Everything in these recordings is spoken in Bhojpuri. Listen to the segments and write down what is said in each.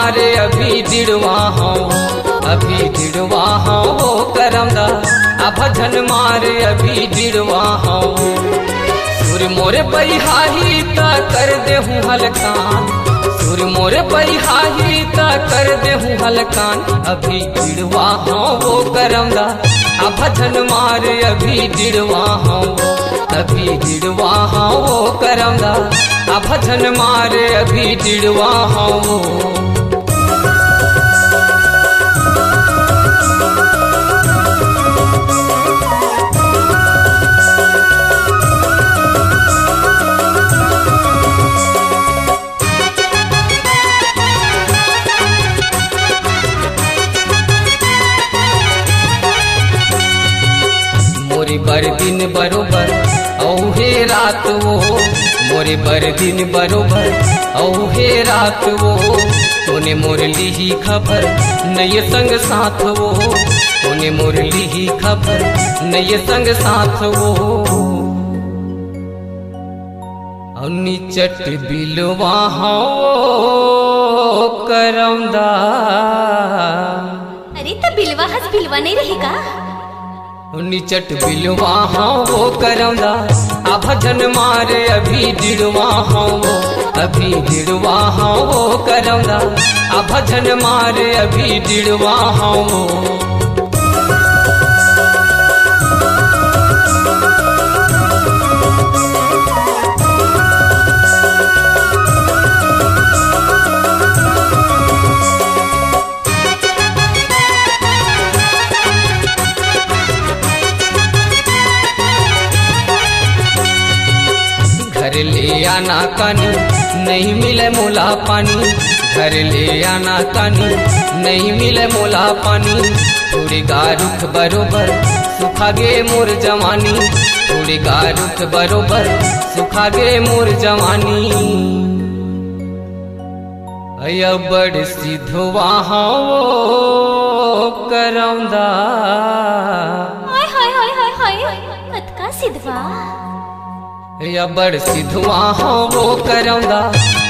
मारे अभी दिड़वा हूँ, अभी दिड़वा हूँ करमदा आ भजन मारे अभी दिड़वा हूँ। सुर मोरे बहिहाही ता कर दे हूँ हलकान, सुर मोरे बहिहाही ता कर दे हूँ हलकान। अभी दिड़वा हूँ वो करमदा आ भजन मारे अभी दिड़वा हूँ, अभी दिड़वा हूँ वो करमदा आ भजन मारे अभी दिड़वा हूँ। मोरे बर दिन बरोबर औहे रात वो, मोरे बर दिन बरोबर औहे रात वो। तूने मोर ली खबर नये संग साथ वो, तूने मोर ली खबर नये संग साथ वो। निचट बिलवा हो करमदा। अरे तो बिलवा हस बिलवा नहीं रहेगा। निचट बिलवा हाँ वो करमदा आ भजन मारे अभी दिड़वा हाँ वो, अभी दिड़वा हाँ वो करमदा आ भजन मारे अभी दिड़वा हाँ वो। घर ले आना कानी नहीं मिले मोला पानी, घर ले आना कानी नहीं मिले मोला पानी। थोड़ी गारुख बरोबर सुखा गे मोर जवानी, थोड़ी गारुख बरोबर सुखा गे मोर जवानी। अया बड़ सिधवा हो करमदा। हाय हाय हाय हाय हाय कतका सिधवा। या बड़ सिधवा हो वो करमदा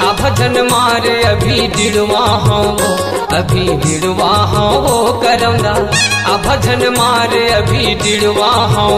आ भजन मारे अभी दिड़वा हो, अभी दिड़वा हो वो करमदा आ भजन मारे अभी दिड़वा हो।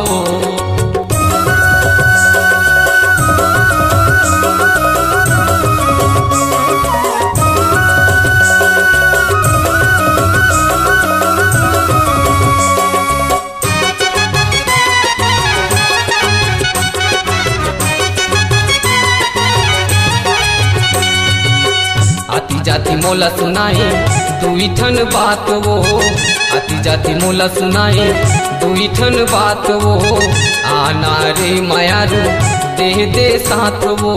आती जाती मोला सुनाए दुई ठन बात वो, आती जाती मोला सुनाए दुई ठन बात वो। आना रे मायारू दे दे साथ वो,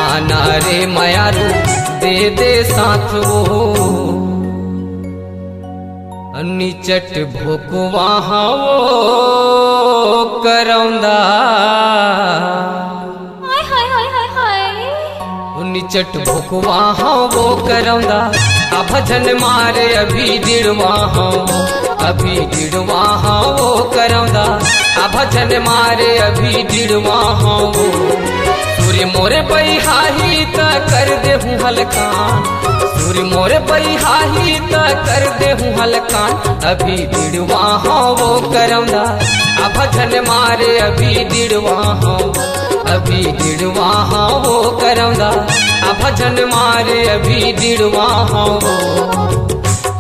आना रे मायारू दे दे साथ वो। निचट भोकवा वो करमदा। निचट भोकवा हाँ वो करमदा आ भजन मारे अभी दिड़वा हाँ, अभी दिड़वा हाँ वो करमदा आ भजन मारे अभी दिड़वा हाँ वो। सूर्य मोरे बहिहाही ता कर दे हूँ हलकान, सूर्य मोरे बहिहाही ता कर दे हूँ हलकान। अभी दिड़वा हाँ वो करमदा आ भजन मारे अभी दिड़वा हाँ, अभी दिड़वा हाँ वो करमदा आ भजन मारे अभी दिड़वा हाँ वो,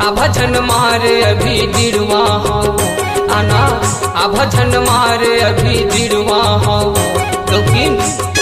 आ भजन मारे अभी दिड़वा हाँ वो। आना आ भजन मारे अभी दिड़वा हाँ वो।